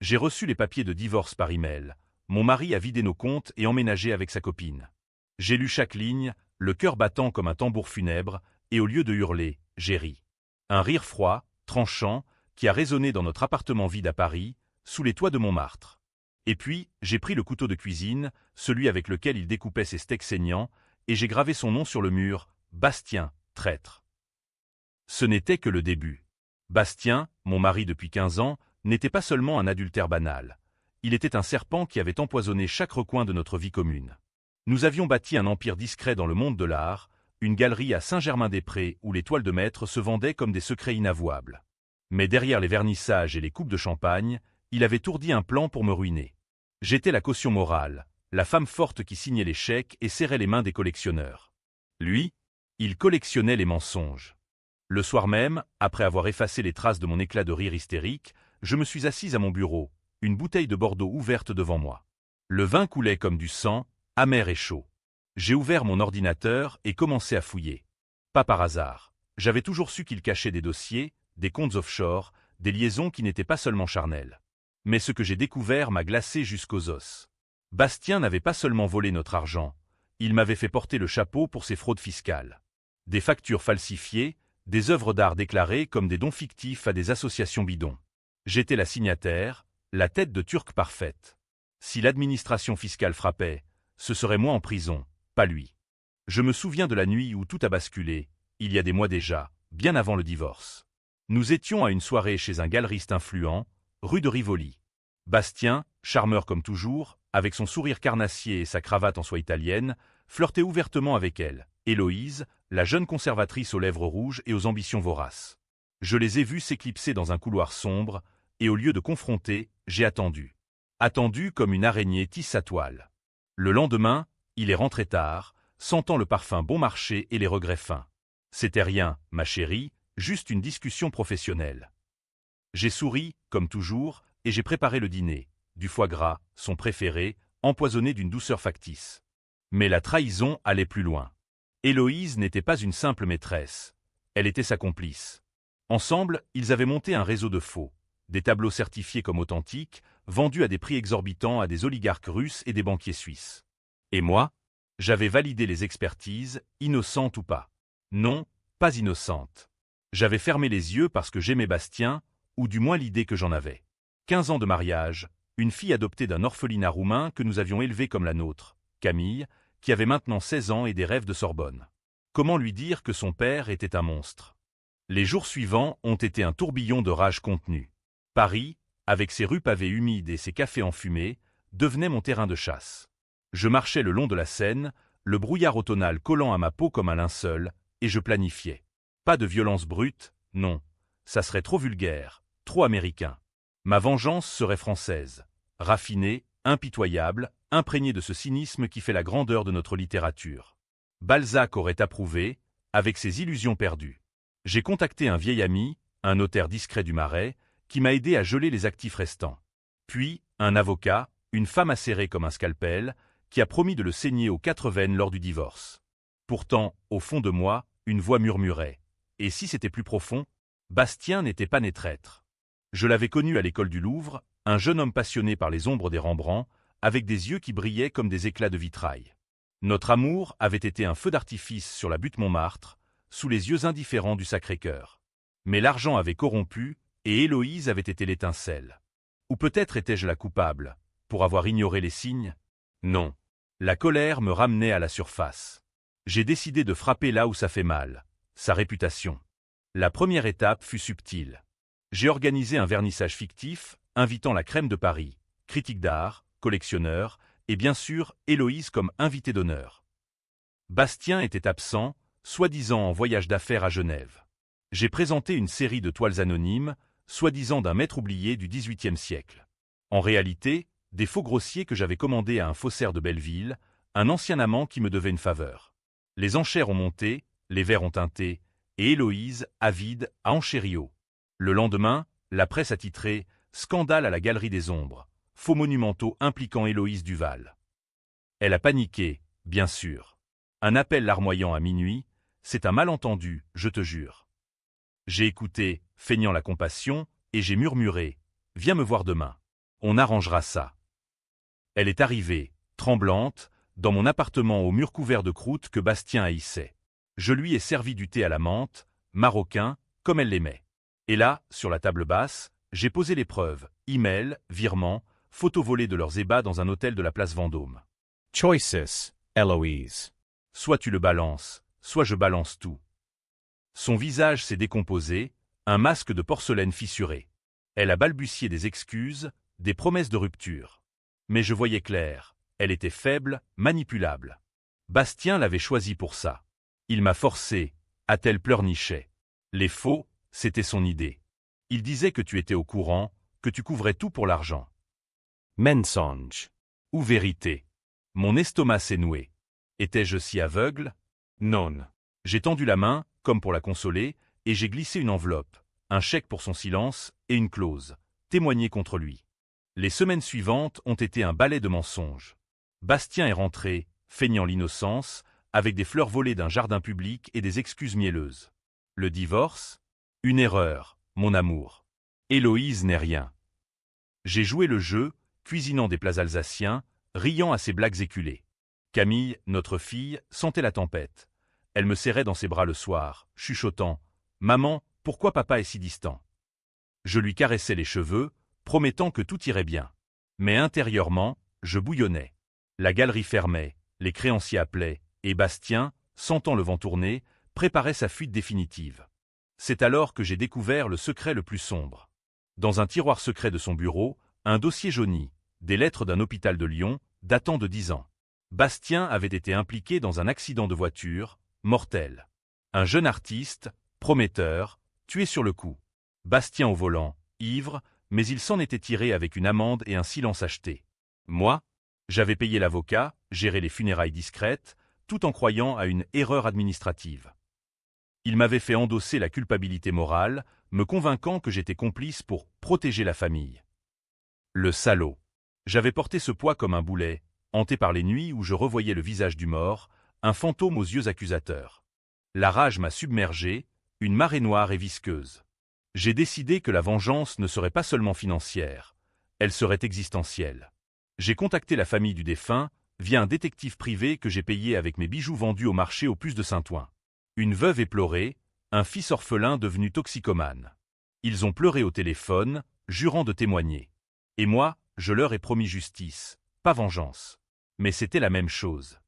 J'ai reçu les papiers de divorce par email. Mon mari a vidé nos comptes et emménagé avec sa copine. J'ai lu chaque ligne, le cœur battant comme un tambour funèbre, et au lieu de hurler, j'ai ri. Un rire froid, tranchant, qui a résonné dans notre appartement vide à Paris, sous les toits de Montmartre. Et puis, j'ai pris le couteau de cuisine, celui avec lequel il découpait ses steaks saignants, et j'ai gravé son nom sur le mur, Bastien, traître. Ce n'était que le début. Bastien, mon mari depuis 15 ans, n'était pas seulement un adultère banal. Il était un serpent qui avait empoisonné chaque recoin de notre vie commune. Nous avions bâti un empire discret dans le monde de l'art, une galerie à Saint-Germain-des-Prés où les toiles de maître se vendaient comme des secrets inavouables. Mais derrière les vernissages et les coupes de champagne, il avait ourdi un plan pour me ruiner. J'étais la caution morale, la femme forte qui signait les chèques et serrait les mains des collectionneurs. Lui, il collectionnait les mensonges. Le soir même, après avoir effacé les traces de mon éclat de rire hystérique, je me suis assise à mon bureau, une bouteille de Bordeaux ouverte devant moi. Le vin coulait comme du sang, amer et chaud. J'ai ouvert mon ordinateur et commencé à fouiller. Pas par hasard. J'avais toujours su qu'il cachait des dossiers, des comptes offshore, des liaisons qui n'étaient pas seulement charnelles. Mais ce que j'ai découvert m'a glacé jusqu'aux os. Bastien n'avait pas seulement volé notre argent, il m'avait fait porter le chapeau pour ses fraudes fiscales. Des factures falsifiées, des œuvres d'art déclarées comme des dons fictifs à des associations bidons. J'étais la signataire, la tête de Turc parfaite. Si l'administration fiscale frappait, ce serait moi en prison, pas lui. Je me souviens de la nuit où tout a basculé, il y a des mois déjà, bien avant le divorce. Nous étions à une soirée chez un galeriste influent, rue de Rivoli. Bastien, charmeur comme toujours, avec son sourire carnassier et sa cravate en soie italienne, flirtait ouvertement avec elle, Héloïse, la jeune conservatrice aux lèvres rouges et aux ambitions voraces. Je les ai vus s'éclipser dans un couloir sombre, et au lieu de confronter, j'ai attendu. Attendu comme une araignée tisse sa toile. Le lendemain, il est rentré tard, sentant le parfum bon marché et les regrets fins. C'était rien, ma chérie, juste une discussion professionnelle. J'ai souri, comme toujours, et j'ai préparé le dîner, du foie gras, son préféré, empoisonné d'une douceur factice. Mais la trahison allait plus loin. Héloïse n'était pas une simple maîtresse, elle était sa complice. Ensemble, ils avaient monté un réseau de faux, des tableaux certifiés comme authentiques, vendus à des prix exorbitants à des oligarques russes et des banquiers suisses. Et moi, j'avais validé les expertises, innocentes ou pas. Non, pas innocentes. J'avais fermé les yeux parce que j'aimais Bastien, ou du moins l'idée que j'en avais. 15 ans de mariage, une fille adoptée d'un orphelinat roumain que nous avions élevé comme la nôtre, Camille, qui avait maintenant 16 ans et des rêves de Sorbonne. Comment lui dire que son père était un monstre? Les jours suivants ont été un tourbillon de rage contenue. Paris, avec ses rues pavées humides et ses cafés enfumés, devenait mon terrain de chasse. Je marchais le long de la Seine, le brouillard automnal collant à ma peau comme un linceul, et je planifiais. Pas de violence brute, non. Ça serait trop vulgaire, trop américain. Ma vengeance serait française, raffinée, impitoyable, imprégnée de ce cynisme qui fait la grandeur de notre littérature. Balzac aurait approuvé, avec ses illusions perdues. J'ai contacté un vieil ami, un notaire discret du Marais, qui m'a aidé à geler les actifs restants. Puis, un avocat, une femme acérée comme un scalpel, qui a promis de le saigner aux 4 veines lors du divorce. Pourtant, au fond de moi, une voix murmurait. Et si c'était plus profond? Bastien n'était pas né traître. Je l'avais connu à l'école du Louvre, un jeune homme passionné par les ombres des Rembrandt, avec des yeux qui brillaient comme des éclats de vitrail. Notre amour avait été un feu d'artifice sur la butte Montmartre, sous les yeux indifférents du Sacré-Cœur. Mais l'argent avait corrompu, et Héloïse avait été l'étincelle. Ou peut-être étais-je la coupable, pour avoir ignoré les signes? Non. La colère me ramenait à la surface. J'ai décidé de frapper là où ça fait mal, sa réputation. La première étape fut subtile. J'ai organisé un vernissage fictif, invitant la crème de Paris, critique d'art, collectionneur, et bien sûr Héloïse comme invitée d'honneur. Bastien était absent, soi-disant en voyage d'affaires à Genève. J'ai présenté une série de toiles anonymes, soi-disant d'un maître oublié du XVIIIe siècle. En réalité, des faux grossiers que j'avais commandés à un faussaire de Belleville, un ancien amant qui me devait une faveur. Les enchères ont monté, les verres ont teinté, et Héloïse, avide, a enchéri haut. Le lendemain, la presse a titré « Scandale à la Galerie des Ombres », faux monumentaux impliquant Héloïse Duval. Elle a paniqué, bien sûr. Un appel larmoyant à minuit, c'est un malentendu, je te jure. J'ai écouté, feignant la compassion, et j'ai murmuré « Viens me voir demain ». On arrangera ça. Elle est arrivée, tremblante, dans mon appartement au mur couvert de croûte que Bastien haïssait. Je lui ai servi du thé à la menthe, marocain, comme elle l'aimait. Et là, sur la table basse, j'ai posé les preuves, email, virement, photos volées de leurs ébats dans un hôtel de la place Vendôme. Choices, Eloise. Soit tu le balances, soit je balance tout. Son visage s'est décomposé, un masque de porcelaine fissuré. Elle a balbutié des excuses, des promesses de rupture. Mais je voyais clair, elle était faible, manipulable. Bastien l'avait choisie pour ça. Il m'a forcé, a-t-elle pleurniché. Les faux, c'était son idée. Il disait que tu étais au courant, que tu couvrais tout pour l'argent. Mensonge. Ou vérité. Mon estomac s'est noué. Étais-je si aveugle? Non. J'ai tendu la main, comme pour la consoler, et j'ai glissé une enveloppe, un chèque pour son silence et une clause, témoigner contre lui. Les semaines suivantes ont été un balai de mensonges. Bastien est rentré, feignant l'innocence, avec des fleurs volées d'un jardin public et des excuses mielleuses. Le divorce? Une erreur, mon amour. Héloïse n'est rien. J'ai joué le jeu, cuisinant des plats alsaciens, riant à ses blagues éculées. Camille, notre fille, sentait la tempête. Elle me serrait dans ses bras le soir, chuchotant « Maman, pourquoi papa est si distant ?» Je lui caressais les cheveux, promettant que tout irait bien. Mais intérieurement, je bouillonnais. La galerie fermait, les créanciers appelaient, et Bastien, sentant le vent tourner, préparait sa fuite définitive. C'est alors que j'ai découvert le secret le plus sombre. Dans un tiroir secret de son bureau, un dossier jauni, des lettres d'un hôpital de Lyon, datant de 10 ans. Bastien avait été impliqué dans un accident de voiture, mortel. Un jeune artiste, prometteur, tué sur le coup. Bastien au volant, ivre, mais il s'en était tiré avec une amende et un silence acheté. Moi, j'avais payé l'avocat, géré les funérailles discrètes, tout en croyant à une erreur administrative. Il m'avait fait endosser la culpabilité morale, me convainquant que j'étais complice pour protéger la famille. Le salaud. J'avais porté ce poids comme un boulet, hanté par les nuits où je revoyais le visage du mort, un fantôme aux yeux accusateurs. La rage m'a submergé, une marée noire et visqueuse. J'ai décidé que la vengeance ne serait pas seulement financière, elle serait existentielle. J'ai contacté la famille du défunt via un détective privé que j'ai payé avec mes bijoux vendus au marché au Puce de Saint-Ouen. Une veuve éplorée, un fils orphelin devenu toxicomane. Ils ont pleuré au téléphone, jurant de témoigner. Et moi, je leur ai promis justice, pas vengeance. Mais c'était la même chose.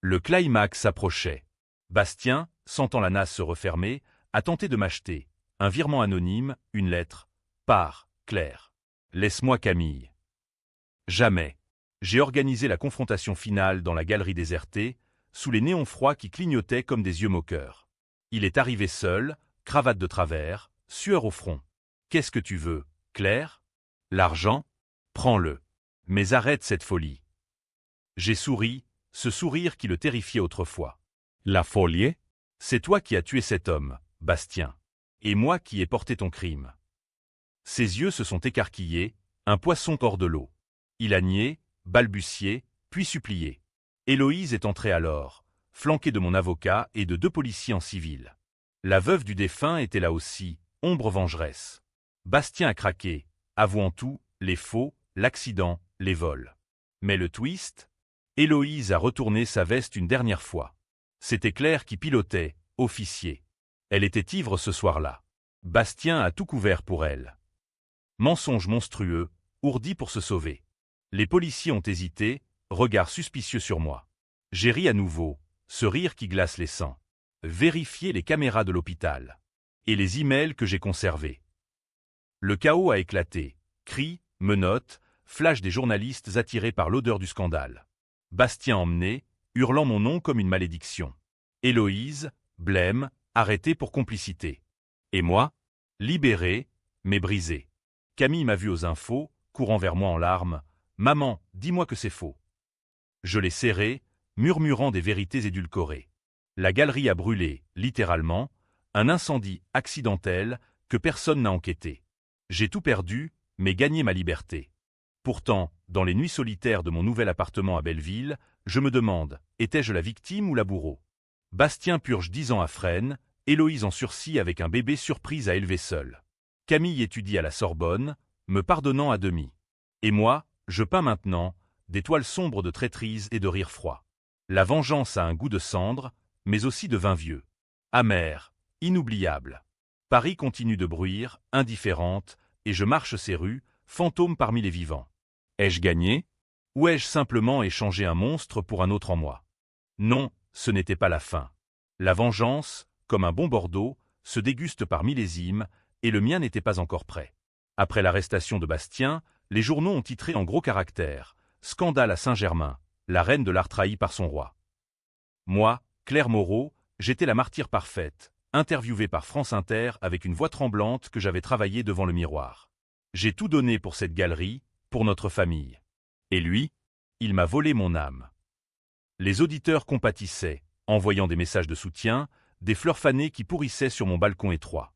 Le climax s'approchait. Bastien, sentant la nasse se refermer, a tenté de m'acheter. Un virement anonyme, une lettre. Pars, Claire. Laisse-moi Camille. Jamais. J'ai organisé la confrontation finale dans la galerie désertée, sous les néons froids qui clignotaient comme des yeux moqueurs. Il est arrivé seul, cravate de travers, sueur au front. Qu'est-ce que tu veux, Claire? L'argent? Prends-le. Mais arrête cette folie. J'ai souri, ce sourire qui le terrifiait autrefois. La folie? C'est toi qui as tué cet homme, Bastien. Et moi qui ai porté ton crime. Ses yeux se sont écarquillés, un poisson hors de l'eau. Il a nié, balbutié, puis supplié. Héloïse est entrée alors, flanquée de mon avocat et de 2 policiers en civil. La veuve du défunt était là aussi, ombre vengeresse. Bastien a craqué, avouant tout, les faux, l'accident, les vols. Mais le twist? Héloïse a retourné sa veste une dernière fois. C'était Claire qui pilotait, officier. Elle était ivre ce soir-là. Bastien a tout couvert pour elle. Mensonge monstrueux, ourdi pour se sauver. Les policiers ont hésité, regard suspicieux sur moi. J'ai ri à nouveau, ce rire qui glace les sangs. Vérifier les caméras de l'hôpital. Et les emails que j'ai conservés. Le chaos a éclaté. Cris, menottes, flash des journalistes attirés par l'odeur du scandale. Bastien emmené, hurlant mon nom comme une malédiction. Héloïse, blême, arrêtée pour complicité. Et moi, libéré, mais brisé. Camille m'a vu aux infos, courant vers moi en larmes. « Maman, dis-moi que c'est faux. » Je l'ai serré, murmurant des vérités édulcorées. La galerie a brûlé, littéralement, un incendie accidentel que personne n'a enquêté. J'ai tout perdu, mais gagné ma liberté. Pourtant, dans les nuits solitaires de mon nouvel appartement à Belleville, je me demande, étais-je la victime ou la bourreau? Bastien purge 10 ans à Fresnes, Héloïse en sursis avec un bébé surprise à élever seule. Camille étudie à la Sorbonne, me pardonnant à demi. Et moi, je peins maintenant des toiles sombres de traîtrise et de rire froid. La vengeance a un goût de cendre, mais aussi de vin vieux. Amer, inoubliable. Paris continue de bruire, indifférente, et je marche ces rues, fantôme parmi les vivants. Ai-je gagné? Ou ai-je simplement échangé un monstre pour un autre en moi? Non, ce n'était pas la fin. La vengeance, comme un bon Bordeaux, se déguste par millésimes, et le mien n'était pas encore prêt. Après l'arrestation de Bastien, les journaux ont titré en gros caractères « Scandale à Saint-Germain, la reine de l'art trahie par son roi ». Moi, Claire Moreau, j'étais la martyre parfaite, interviewée par France Inter avec une voix tremblante que j'avais travaillée devant le miroir. J'ai tout donné pour cette galerie, pour notre famille. Et lui, il m'a volé mon âme. Les auditeurs compatissaient, envoyant des messages de soutien, des fleurs fanées qui pourrissaient sur mon balcon étroit.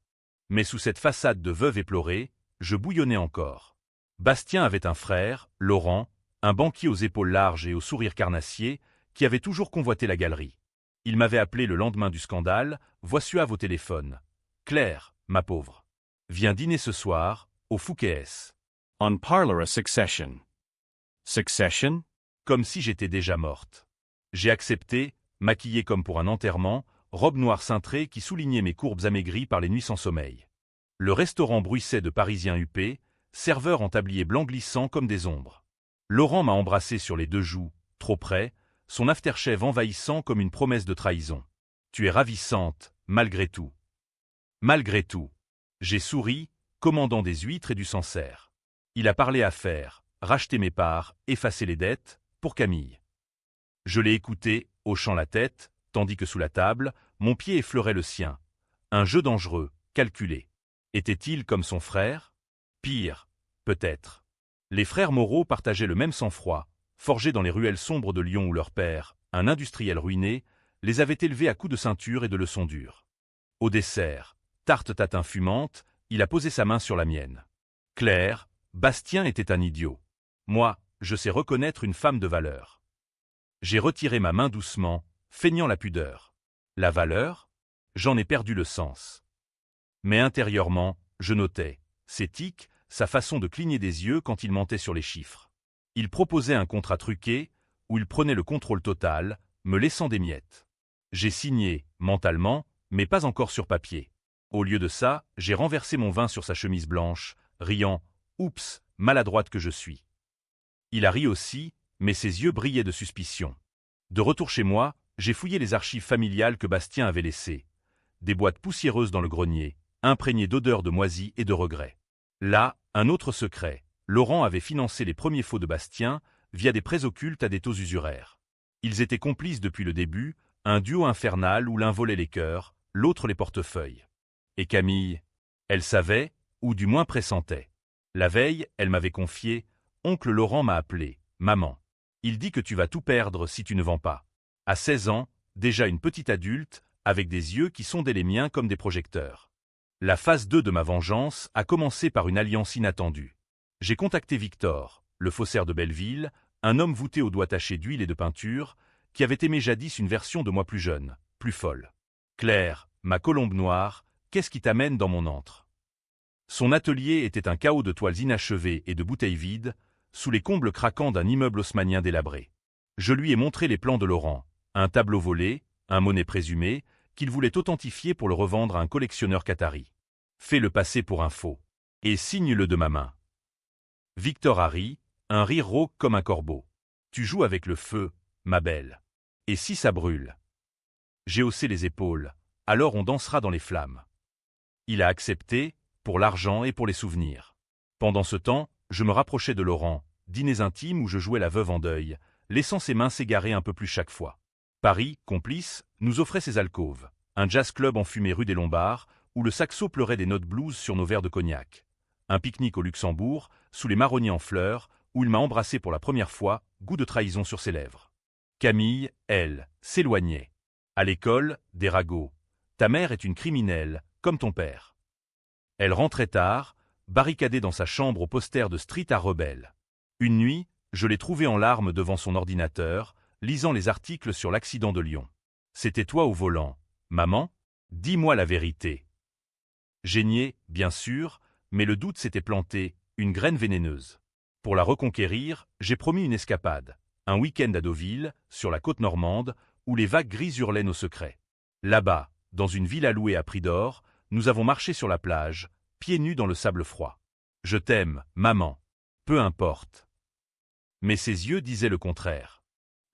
Mais sous cette façade de veuve éplorée, je bouillonnais encore. Bastien avait un frère, Laurent, un banquier aux épaules larges et au sourire carnassier, qui avait toujours convoité la galerie. Il m'avait appelé le lendemain du scandale, voix suave au téléphone. « Claire, ma pauvre, viens dîner ce soir, au Fouquet's. » On parlera succession. Succession? Comme si j'étais déjà morte. J'ai accepté, maquillée comme pour un enterrement, robe noire cintrée qui soulignait mes courbes amaigries par les nuits sans sommeil. Le restaurant bruissait de Parisiens huppés, serveurs en tablier blanc glissant comme des ombres. Laurent m'a embrassé sur les deux joues, trop près, son aftershave envahissant comme une promesse de trahison. « Tu es ravissante, malgré tout. » Malgré tout. J'ai souri, commandant des huîtres et du Sancerre. Il a parlé affaires, racheté mes parts, effacé les dettes, pour Camille. Je l'ai écouté, hochant la tête, tandis que sous la table, mon pied effleurait le sien. Un jeu dangereux, calculé. Était-il comme son frère? Pire, peut-être. Les frères Moreau partageaient le même sang-froid, forgés dans les ruelles sombres de Lyon où leur père, un industriel ruiné, les avait élevés à coups de ceinture et de leçons dures. Au dessert, tarte tatin fumante, il a posé sa main sur la mienne. Claire, Bastien était un idiot. Moi, je sais reconnaître une femme de valeur. J'ai retiré ma main doucement, feignant la pudeur. La valeur? J'en ai perdu le sens. Mais intérieurement, je notais ses tics, sa façon de cligner des yeux quand il mentait sur les chiffres. Il proposait un contrat truqué, où il prenait le contrôle total, me laissant des miettes. J'ai signé, mentalement, mais pas encore sur papier. Au lieu de ça, j'ai renversé mon vin sur sa chemise blanche, riant « Oups, maladroite que je suis ». Il a ri aussi, mais ses yeux brillaient de suspicion. De retour chez moi, j'ai fouillé les archives familiales que Bastien avait laissées. Des boîtes poussiéreuses dans le grenier, imprégnées d'odeurs de moisis et de regrets. Là, un autre secret. Laurent avait financé les premiers faux de Bastien via des prêts occultes à des taux usuraires. Ils étaient complices depuis le début, un duo infernal où l'un volait les cœurs, l'autre les portefeuilles. Et Camille? Elle savait, ou du moins pressentait. La veille, elle m'avait confié « Oncle Laurent m'a appelé, maman. Il dit que tu vas tout perdre si tu ne vends pas. » À 16 ans, déjà une petite adulte, avec des yeux qui sondaient les miens comme des projecteurs. La phase 2 de ma vengeance a commencé par une alliance inattendue. J'ai contacté Victor, le faussaire de Belleville, un homme voûté aux doigts tachés d'huile et de peinture, qui avait aimé jadis une version de moi plus jeune, plus folle. Claire, ma colombe noire, qu'est-ce qui t'amène dans mon antre? Son atelier était un chaos de toiles inachevées et de bouteilles vides, sous les combles craquants d'un immeuble haussmannien délabré. Je lui ai montré les plans de Laurent, un tableau volé, un Monet présumé, qu'il voulait authentifier pour le revendre à un collectionneur qatari. Fais-le passer pour un faux. Et signe-le de ma main. Victor a ri, un rire rauque comme un corbeau. Tu joues avec le feu, ma belle. Et si ça brûle? J'ai haussé les épaules, alors on dansera dans les flammes. Il a accepté, pour l'argent et pour les souvenirs. Pendant ce temps, je me rapprochais de Laurent, dîners intimes où je jouais la veuve en deuil, laissant ses mains s'égarer un peu plus chaque fois. Paris, complice, nous offrait ses alcôves, un jazz-club enfumé rue des Lombards, où le saxo pleurait des notes blues sur nos verres de cognac. Un pique-nique au Luxembourg, sous les marronniers en fleurs, où il m'a embrassé pour la première fois, goût de trahison sur ses lèvres. Camille, elle, s'éloignait. À l'école, des ragots. Ta mère est une criminelle, comme ton père. Elle rentrait tard, barricadée dans sa chambre au poster de Street Art Rebelle. Une nuit, je l'ai trouvée en larmes devant son ordinateur, lisant les articles sur l'accident de Lyon. C'était toi au volant. Maman, dis-moi la vérité. J'ai nié, bien sûr, mais le doute s'était planté, une graine vénéneuse. Pour la reconquérir, j'ai promis une escapade, un week-end à Deauville, sur la côte normande, où les vagues grises hurlaient nos secrets. Là-bas, dans une ville louer à prix d'or, nous avons marché sur la plage, pieds nus dans le sable froid. Je t'aime, maman. Peu importe. Mais ses yeux disaient le contraire.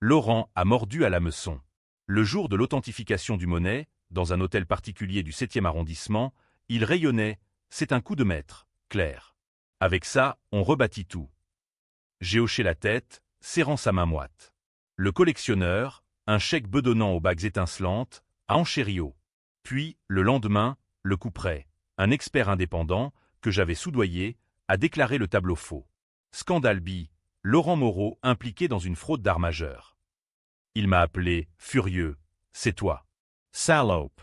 Laurent a mordu à l'hameçon. Le jour de l'authentification du monnaie, dans un hôtel particulier du 7e arrondissement, il rayonnait « C'est un coup de maître, Claire. » Avec ça, on rebâtit tout. J'ai hoché la tête, serrant sa main moite. Le collectionneur, un chèque bedonnant aux bagues étincelantes, a enchéri haut. Puis, le lendemain, le couperet, un expert indépendant, que j'avais soudoyé, a déclaré le tableau faux. Scandale bi, Laurent Moreau impliqué dans une fraude d'art majeure. Il m'a appelé, furieux. C'est toi. Salope.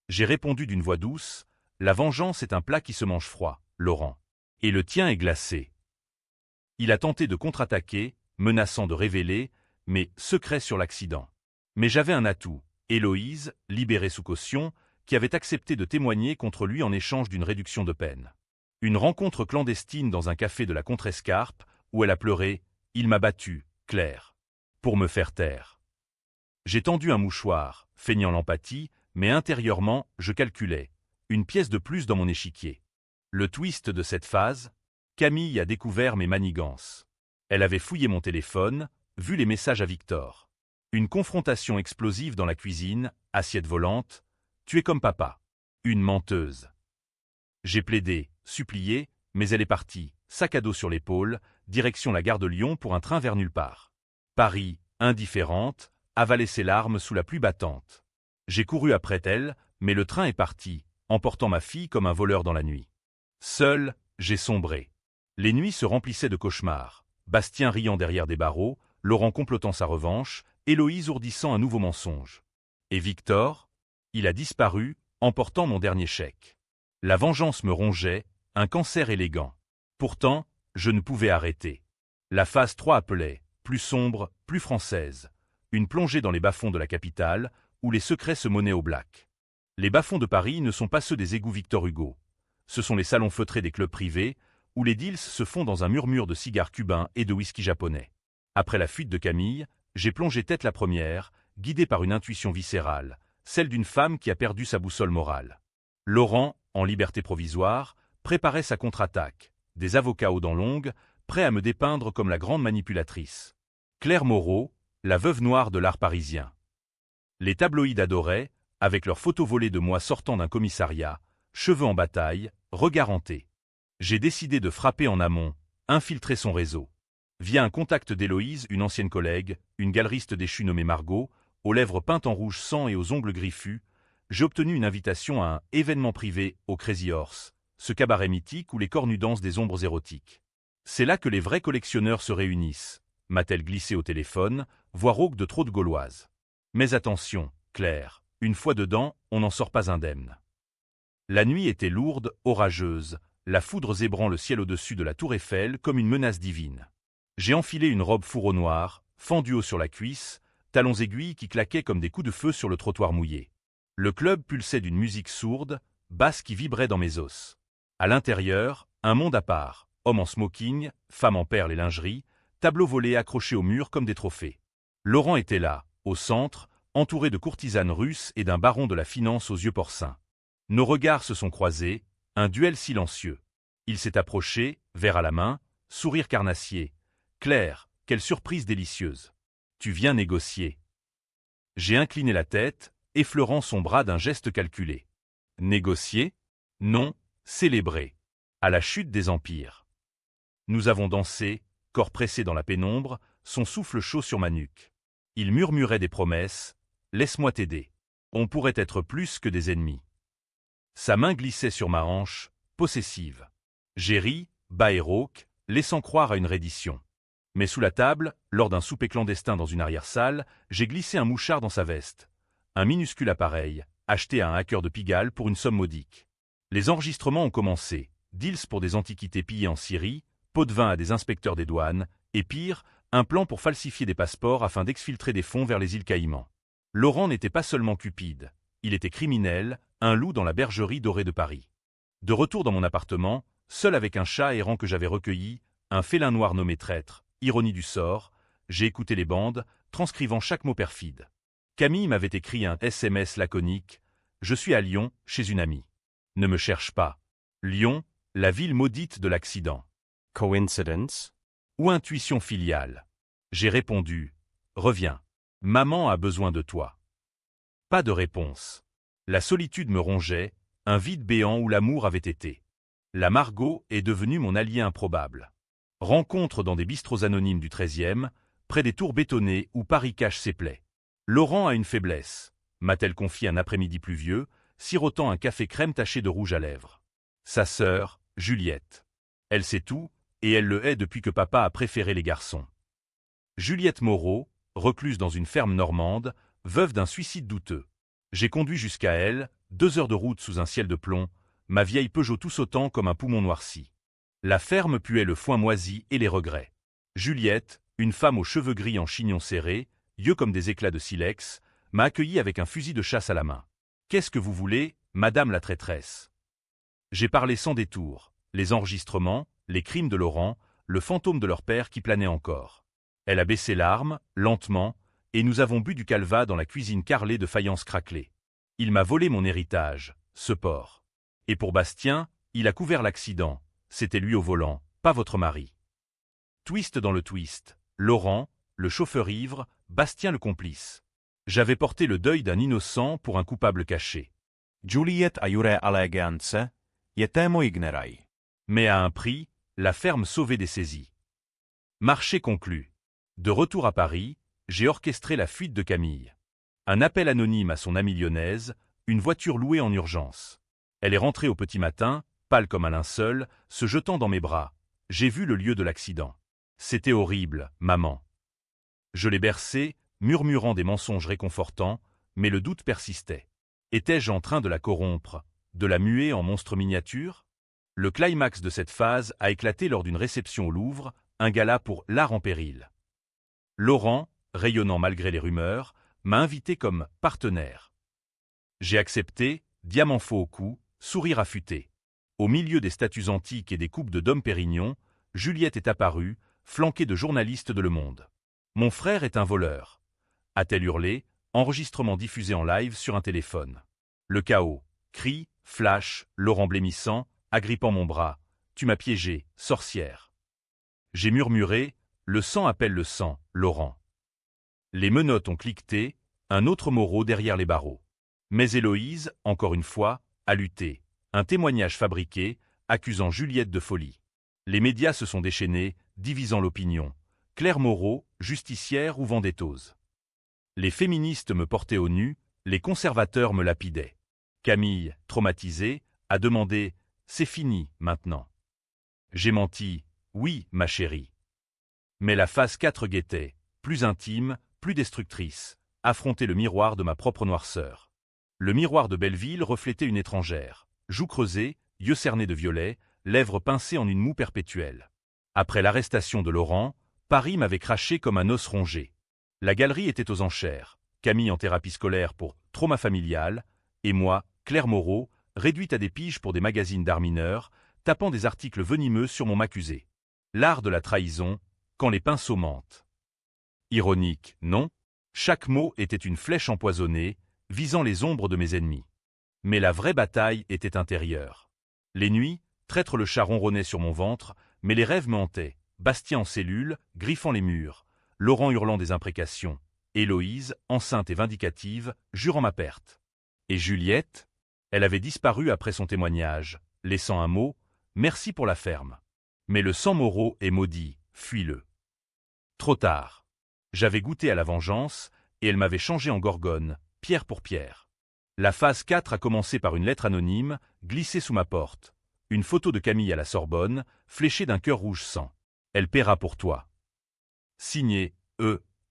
J'ai répondu d'une voix douce, la vengeance est un plat qui se mange froid, Laurent. Et le tien est glacé. Il a tenté de contre-attaquer, menaçant de révéler, mais secret sur l'accident. Mais j'avais un atout, Héloïse, libérée sous caution, qui avait accepté de témoigner contre lui en échange d'une réduction de peine. Une rencontre clandestine dans un café de la Contrescarpe, où elle a pleuré « Il m'a battu, Claire », pour me faire taire. J'ai tendu un mouchoir, feignant l'empathie, mais intérieurement, je calculais. Une pièce de plus dans mon échiquier. Le twist de cette phase, Camille a découvert mes manigances. Elle avait fouillé mon téléphone, vu les messages à Victor. Une confrontation explosive dans la cuisine, assiette volante. Tu es comme papa. Une menteuse. J'ai plaidé, supplié, mais elle est partie, sac à dos sur l'épaule, direction la gare de Lyon pour un train vers nulle part. Paris, indifférente, avalait ses larmes sous la pluie battante. J'ai couru après elle, mais le train est parti, emportant ma fille comme un voleur dans la nuit. Seul, j'ai sombré. Les nuits se remplissaient de cauchemars. Bastien riant derrière des barreaux, Laurent complotant sa revanche, Héloïse ourdissant un nouveau mensonge. Et Victor? Il a disparu, emportant mon dernier chèque. La vengeance me rongeait, un cancer élégant. Pourtant, je ne pouvais arrêter. La phase 3 appelait, plus sombre, plus française. Une plongée dans les bas-fonds de la capitale, où les secrets se monnaient au black. Les bas-fonds de Paris ne sont pas ceux des égouts Victor Hugo. Ce sont les salons feutrés des clubs privés, où les deals se font dans un murmure de cigares cubains et de whisky japonais. Après la fuite de Camille, j'ai plongé tête la première, guidé par une intuition viscérale, celle d'une femme qui a perdu sa boussole morale. Laurent, en liberté provisoire, préparait sa contre-attaque, des avocats aux dents longues, prêts à me dépeindre comme la grande manipulatrice. Claire Moreau, la veuve noire de l'art parisien. Les tabloïds adoraient, avec leurs photos volées de moi sortant d'un commissariat, cheveux en bataille, regard hanté. J'ai décidé de frapper en amont, infiltrer son réseau. Via un contact d'Héloïse, une ancienne collègue, une galeriste déchue nommée Margot, aux lèvres peintes en rouge sang et aux ongles griffus, j'ai obtenu une invitation à un événement privé au Crazy Horse, ce cabaret mythique où les cornus dansent des ombres érotiques. C'est là que les vrais collectionneurs se réunissent, m'a-t-elle glissé au téléphone, voix rauque de trop de gauloises. Mais attention, Claire, une fois dedans, on n'en sort pas indemne. La nuit était lourde, orageuse, la foudre zébrant le ciel au-dessus de la tour Eiffel comme une menace divine. J'ai enfilé une robe fourreau noire, fendue haut sur la cuisse, talons aiguilles qui claquaient comme des coups de feu sur le trottoir mouillé. Le club pulsait d'une musique sourde, basse qui vibrait dans mes os. À l'intérieur, un monde à part, hommes en smoking, femmes en perles et lingerie, tableaux volés accrochés au mur comme des trophées. Laurent était là, au centre, entouré de courtisanes russes et d'un baron de la finance aux yeux porcins. Nos regards se sont croisés, un duel silencieux. Il s'est approché, verre à la main, sourire carnassier. Claire, quelle surprise délicieuse. Tu viens négocier. J'ai incliné la tête, effleurant son bras d'un geste calculé. Négocier? Non, célébrer. À la chute des empires. Nous avons dansé, corps pressé dans la pénombre, son souffle chaud sur ma nuque. Il murmurait des promesses. Laisse-moi t'aider. On pourrait être plus que des ennemis. Sa main glissait sur ma hanche, possessive. J'ai ri, bas et rauque, laissant croire à une reddition. Mais sous la table, lors d'un souper clandestin dans une arrière-salle, j'ai glissé un mouchard dans sa veste. Un minuscule appareil, acheté à un hacker de Pigalle pour une somme modique. Les enregistrements ont commencé. Deals pour des antiquités pillées en Syrie, pots de vin à des inspecteurs des douanes, et pire, un plan pour falsifier des passeports afin d'exfiltrer des fonds vers les îles Caïmans. Laurent n'était pas seulement cupide, il était criminel, un loup dans la bergerie dorée de Paris. De retour dans mon appartement, seul avec un chat errant que j'avais recueilli, Un félin noir nommé traître, ironie du sort, j'ai écouté les bandes, transcrivant chaque mot perfide. Camille m'avait écrit un SMS laconique. Je suis à Lyon, chez une amie. Ne me cherche pas. Lyon, la ville maudite de l'accident. Coincidence? Ou intuition filiale. J'ai répondu. Reviens. Maman a besoin de toi. Pas de réponse. La solitude me rongeait, un vide béant où l'amour avait été. La Margot est devenue mon allié improbable. Rencontre dans des bistrots anonymes du 13e, près des tours bétonnées où Paris cache ses plaies. Laurent a une faiblesse, m'a-t-elle confié un après-midi pluvieux, sirotant un café crème taché de rouge à lèvres. Sa sœur, Juliette. Elle sait tout, et elle le hait depuis que papa a préféré les garçons. Juliette Moreau, recluse dans une ferme normande, veuve d'un suicide douteux. J'ai conduit jusqu'à elle, 2 heures de route sous un ciel de plomb, ma vieille Peugeot tout sautant comme un poumon noirci. La ferme puait le foin moisi et les regrets. Juliette, une femme aux cheveux gris en chignon serré, yeux comme des éclats de silex, m'a accueilli avec un fusil de chasse à la main. « Qu'est-ce que vous voulez, madame la traîtresse ?» J'ai parlé sans détour, les enregistrements, les crimes de Laurent, le fantôme de leur père qui planait encore. Elle a baissé l'arme, lentement, et nous avons bu du calva dans la cuisine carrelée de faïence craquelée. Il m'a volé mon héritage, ce porc. Et pour Bastien, il a couvert l'accident. C'était lui au volant, pas votre mari. Twist dans le twist. Laurent, le chauffeur ivre, Bastien le complice. J'avais porté le deuil d'un innocent pour un coupable caché. Juliet aiure allegance, ietemo ignerai. Mais à un prix, la ferme sauvée des saisies. Marché conclu. De retour à Paris, j'ai orchestré la fuite de Camille. Un appel anonyme à son amie lyonnaise, une voiture louée en urgence. Elle est rentrée au petit matin, pâle comme un linceul, se jetant dans mes bras. J'ai vu le lieu de l'accident. C'était horrible, maman. Je l'ai bercée, murmurant des mensonges réconfortants, mais le doute persistait. Étais-je en train de la corrompre, de la muer en monstre miniature? Le climax de cette phase a éclaté lors d'une réception au Louvre, un gala pour l'art en péril. Laurent, rayonnant malgré les rumeurs, m'a invité comme partenaire. J'ai accepté, diamant faux au cou, sourire affûté. Au milieu des statues antiques et des coupes de Dom Pérignon, Juliette est apparue, flanquée de journalistes de Le Monde. « Mon frère est un voleur », a-t-elle hurlé, enregistrement diffusé en live sur un téléphone. Le chaos, cri, flash, Laurent blêmissant, agrippant mon bras. « Tu m'as piégé, sorcière !» J'ai murmuré, « Le sang appelle le sang, Laurent !» Les menottes ont cliqueté, un autre Moreau derrière les barreaux. Mais Héloïse, encore une fois, a lutté. Un témoignage fabriqué, accusant Juliette de folie. Les médias se sont déchaînés, divisant l'opinion. Claire Moreau, justicière ou vendetteuse. Les féministes me portaient au nu, les conservateurs me lapidaient. Camille, traumatisée, a demandé « C'est fini, maintenant ». J'ai menti « Oui, ma chérie ». Mais la phase 4 guettait, plus intime, plus destructrice, affronter le miroir de ma propre noirceur. Le miroir de Belleville reflétait une étrangère. Joues creusées, yeux cernés de violet, lèvres pincées en une moue perpétuelle. Après l'arrestation de Laurent, Paris m'avait craché comme un os rongé. La galerie était aux enchères, Camille en thérapie scolaire pour trauma familial, et moi, Claire Moreau, réduite à des piges pour des magazines d'art mineur, tapant des articles venimeux sur mon m'accusé. L'art de la trahison, quand les pinceaux mentent. Ironique, non? Chaque mot était une flèche empoisonnée, visant les ombres de mes ennemis. Mais la vraie bataille était intérieure. Les nuits, traître le chat ronronnait sur mon ventre, mais les rêves me hantaient. Bastien en cellule, griffant les murs, Laurent hurlant des imprécations, Héloïse, enceinte et vindicative, jurant ma perte. Et Juliette? Elle avait disparu après son témoignage, laissant un mot, « Merci pour la ferme ». Mais le sang Moreau est maudit, fuis-le. Trop tard. J'avais goûté à la vengeance, et elle m'avait changé en gorgone, pierre pour pierre. La phase 4 a commencé par une lettre anonyme, glissée sous ma porte. Une photo de Camille à la Sorbonne, fléchée d'un cœur rouge sang. Elle paiera pour toi. Signé,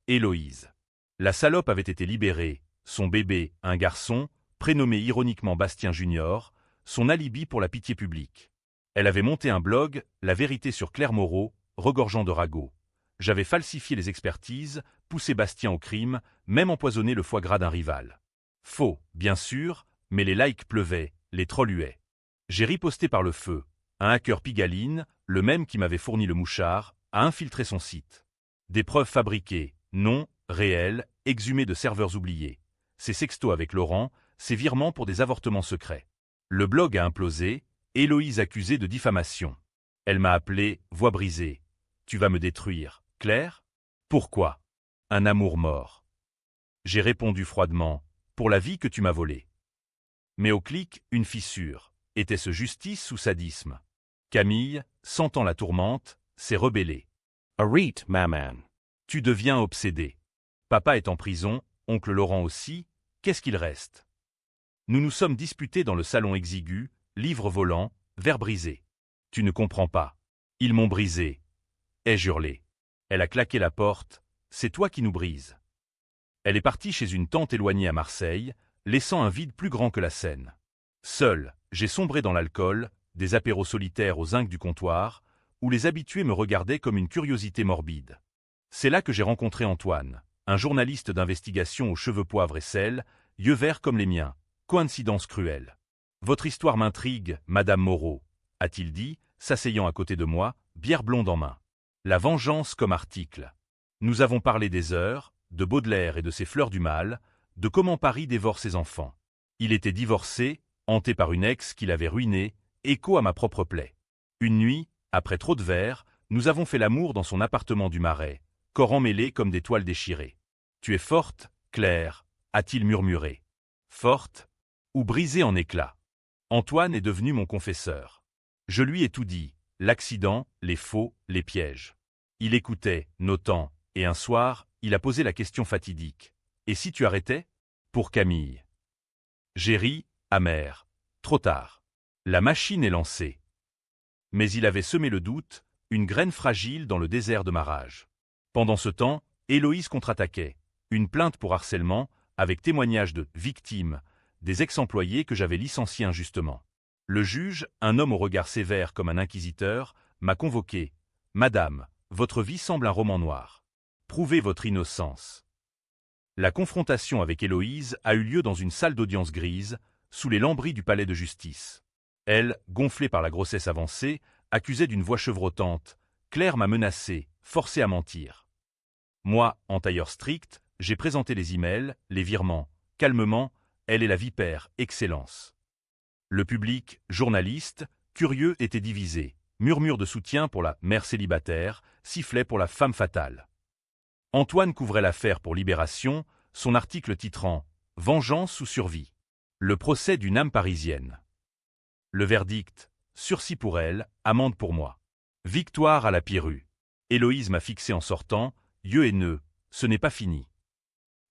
Héloïse. La salope avait été libérée, son bébé, un garçon, prénommé ironiquement Bastien Junior, son alibi pour la pitié publique. Elle avait monté un blog, La Vérité sur Claire Moreau, regorgeant de ragots. J'avais falsifié les expertises, poussé Bastien au crime, même empoisonné le foie gras d'un rival. Faux, bien sûr, mais les likes pleuvaient, les trolls huaient. J'ai riposté par le feu. Un hacker pigaline, le même qui m'avait fourni le mouchard, a infiltré son site. Des preuves fabriquées, non, réelles, exhumées de serveurs oubliés. Ses sextos avec Laurent, ses virements pour des avortements secrets. Le blog a implosé, Héloïse accusée de diffamation. Elle m'a appelé « voix brisée ». Tu vas me détruire, Claire? Pourquoi? Un amour mort. J'ai répondu froidement, pour la vie que tu m'as volée. Mais au clic, une fissure. Était-ce justice ou sadisme? Camille, sentant la tourmente, s'est rebellée. Arrête, maman. Tu deviens obsédé. Papa est en prison, oncle Laurent aussi, qu'est-ce qu'il reste? Nous nous sommes disputés dans le salon exigu, livre volant, verre brisé. Tu ne comprends pas. Ils m'ont brisé. Ai-je hurlé. Elle a claqué la porte, c'est toi qui nous brises. Elle est partie chez une tante éloignée à Marseille, laissant un vide plus grand que la Seine. Seul, j'ai sombré dans l'alcool, des apéros solitaires aux zincs du comptoir, où les habitués me regardaient comme une curiosité morbide. C'est là que j'ai rencontré Antoine, un journaliste d'investigation aux cheveux poivre et sel, yeux verts comme les miens. Coïncidence cruelle. Votre histoire m'intrigue, Madame Moreau, a-t-il dit, s'asseyant à côté de moi, bière blonde en main. La vengeance comme article. Nous avons parlé des heures, de Baudelaire et de ses fleurs du mal, de comment Paris dévore ses enfants. Il était divorcé, hanté par une ex qu'il avait ruinée, écho à ma propre plaie. Une nuit, après trop de verre, nous avons fait l'amour dans son appartement du Marais, corps emmêlés comme des toiles déchirées. Tu es forte, Claire, a-t-il murmuré. Forte ou brisée en éclats. Antoine est devenu mon confesseur. Je lui ai tout dit, l'accident, les faux, les pièges. Il écoutait, notant, et un soir, il a posé la question fatidique. Et si tu arrêtais? Pour Camille. J'ai ri, amer. Trop tard. La machine est lancée. Mais il avait semé le doute, une graine fragile dans le désert de ma rage. Pendant ce temps, Héloïse contre-attaquait. Une plainte pour harcèlement, avec témoignage de victimes, des ex-employés que j'avais licenciés injustement. Le juge, un homme au regard sévère comme un inquisiteur, m'a convoqué. « Madame, votre vie semble un roman noir. Prouvez votre innocence. » La confrontation avec Héloïse a eu lieu dans une salle d'audience grise, sous les lambris du palais de justice. Elle, gonflée par la grossesse avancée, accusait d'une voix chevrotante. Claire m'a menacé, forcé à mentir. Moi, en tailleur strict, j'ai présenté les emails, les virements. Calmement, elle est la vipère, excellence. Le public, journaliste, curieux était divisé. Murmure de soutien pour la mère célibataire, sifflet pour la femme fatale. Antoine couvrait l'affaire pour Libération, son article titrant « Vengeance ou survie ». Le procès d'une âme parisienne. Le verdict, sursis pour elle, amende pour moi. Victoire à la Pirue. Héloïse m'a fixé en sortant, yeux haineux, ce n'est pas fini.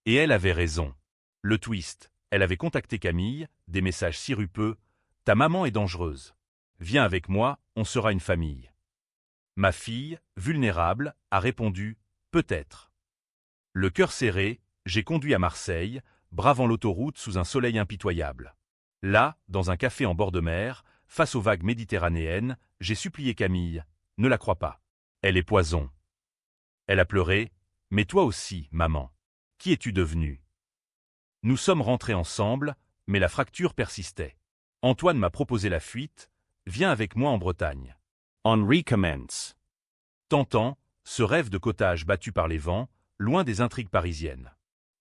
Et elle avait raison. Le twist, elle avait contacté Camille, des messages sirupeux, « Ta maman est dangereuse. Viens avec moi, on sera une famille. » Ma fille, vulnérable, a répondu « Peut-être. » Le cœur serré, j'ai conduit à Marseille, bravant l'autoroute sous un soleil impitoyable. Là, dans un café en bord de mer, face aux vagues méditerranéennes, j'ai supplié Camille, « Ne la crois pas. Elle est poison. » Elle a pleuré, « Mais toi aussi, maman. Qui es-tu devenue ?» Nous sommes rentrés ensemble, mais la fracture persistait. Antoine m'a proposé la fuite, « Viens avec moi en Bretagne. » On recommence. Tentant, ce rêve de cottage battu par les vents, loin des intrigues parisiennes.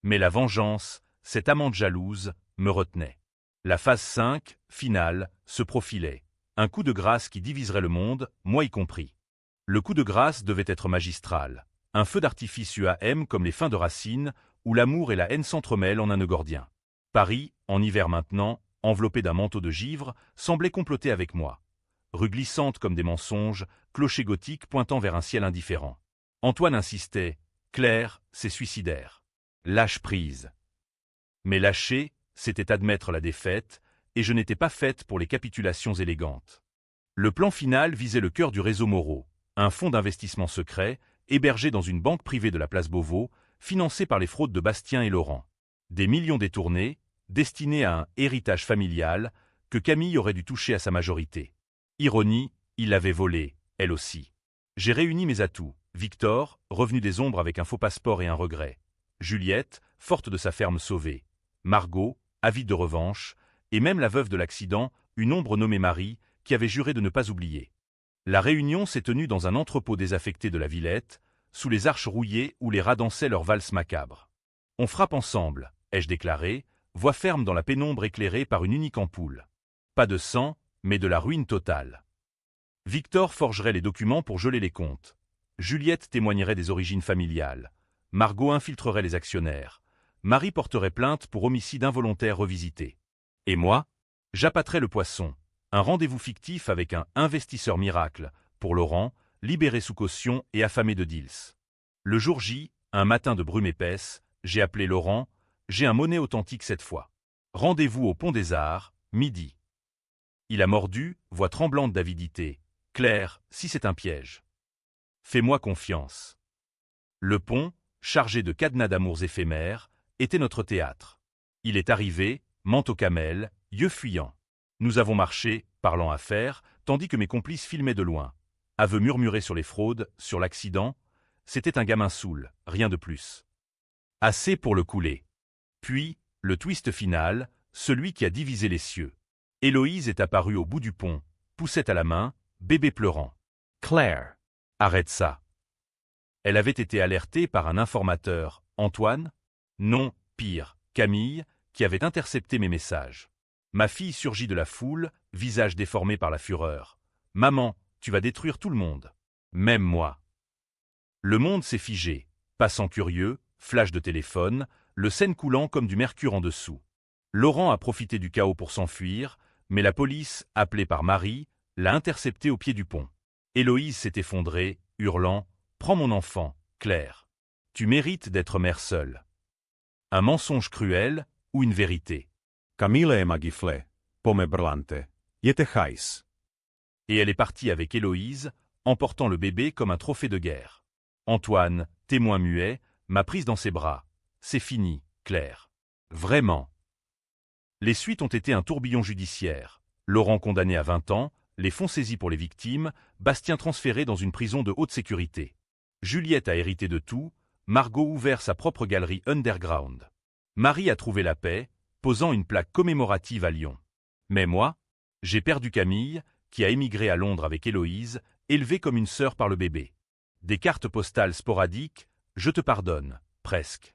Mais la vengeance, cette amante jalouse, me retenait. La phase 5, finale, se profilait. Un coup de grâce qui diviserait le monde, moi y compris. Le coup de grâce devait être magistral. Un feu d'artifice UAM comme les fins de Racine, où l'amour et la haine s'entremêlent en un nœud gordien. Paris, en hiver maintenant, enveloppé d'un manteau de givre, semblait comploter avec moi. Rue glissante comme des mensonges, clocher gothique pointant vers un ciel indifférent. Antoine insistait, « Claire, c'est suicidaire. Lâche prise. » Mais lâcher, c'était admettre la défaite, et je n'étais pas faite pour les capitulations élégantes. Le plan final visait le cœur du réseau Moreau, un fonds d'investissement secret, hébergé dans une banque privée de la place Beauvau, financé par les fraudes de Bastien et Laurent. Des millions détournés, destinés à un héritage familial que Camille aurait dû toucher à sa majorité. Ironie, il l'avait volé, elle aussi. J'ai réuni mes atouts. Victor, revenu des ombres avec un faux passeport et un regret. Juliette, forte de sa ferme sauvée. Margot, avide de revanche. Et même la veuve de l'accident, une ombre nommée Marie, qui avait juré de ne pas oublier. La réunion s'est tenue dans un entrepôt désaffecté de la Villette, sous les arches rouillées où les rats dansaient leur valse macabre. On frappe ensemble, ai-je déclaré, voix ferme dans la pénombre éclairée par une unique ampoule. Pas de sang, mais de la ruine totale. Victor forgerait les documents pour geler les comptes. Juliette témoignerait des origines familiales. Margot infiltrerait les actionnaires. Marie porterait plainte pour homicide involontaire revisité. Et moi, j'appâterais le poisson. Un rendez-vous fictif avec un investisseur miracle, pour Laurent, libéré sous caution et affamé de deals. Le jour J, un matin de brume épaisse, j'ai appelé Laurent, j'ai un monnaie authentique cette fois. Rendez-vous au Pont des Arts, midi. Il a mordu, voix tremblante d'avidité. Claire, si c'est un piège. Fais-moi confiance. Le pont, chargé de cadenas d'amours éphémères, était notre théâtre. Il est arrivé, manteau camel, yeux fuyants. Nous avons marché, parlant affaires, tandis que mes complices filmaient de loin. Aveux murmurés sur les fraudes, sur l'accident. C'était un gamin saoul, rien de plus. Assez pour le couler. Puis, le twist final, celui qui a divisé les cieux. Héloïse est apparue au bout du pont, poussette à la main, bébé pleurant. Claire. Arrête ça. Elle avait été alertée par un informateur, Antoine? Non, pire, Camille, qui avait intercepté mes messages. Ma fille surgit de la foule, visage déformé par la fureur. Maman, tu vas détruire tout le monde. Même moi. Le monde s'est figé, passant curieux, flash de téléphone, le Seine coulant comme du mercure en dessous. Laurent a profité du chaos pour s'enfuir, mais la police, appelée par Marie, l'a intercepté au pied du pont. Héloïse s'est effondrée, hurlant « Prends mon enfant, Claire. Tu mérites d'être mère seule. » Un mensonge cruel ou une vérité. Camille et Magifle. Pome brlante. Yete hais. Et elle est partie avec Héloïse, emportant le bébé comme un trophée de guerre. Antoine, témoin muet, m'a prise dans ses bras. C'est fini, Claire. Vraiment. Les suites ont été un tourbillon judiciaire. Laurent condamné à 20 ans, les fonds saisis pour les victimes, Bastien transféré dans une prison de haute sécurité. Juliette a hérité de tout, Margot ouvert sa propre galerie underground. Marie a trouvé la paix, posant une plaque commémorative à Lyon. Mais moi, j'ai perdu Camille, qui a émigré à Londres avec Héloïse, élevée comme une sœur par le bébé. Des cartes postales sporadiques, je te pardonne, presque.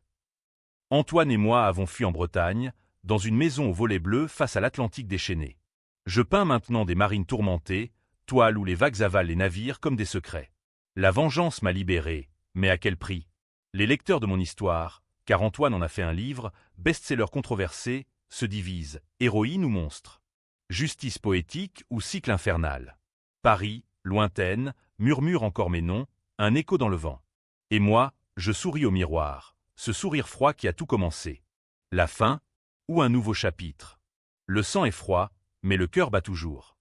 Antoine et moi avons fui en Bretagne, dans une maison aux volets bleus face à l'Atlantique déchaîné. Je peins maintenant des marines tourmentées, toiles où les vagues avalent les navires comme des secrets. La vengeance m'a libéré, mais à quel prix? Les lecteurs de mon histoire, car Antoine en a fait un livre, best-seller controversé, se divisent, héroïne ou monstre? Justice poétique ou cycle infernal? Paris, lointaine, murmure encore mes noms, un écho dans le vent. Et moi, je souris au miroir, ce sourire froid qui a tout commencé. La fin, ou un nouveau chapitre? Le sang est froid, mais le cœur bat toujours.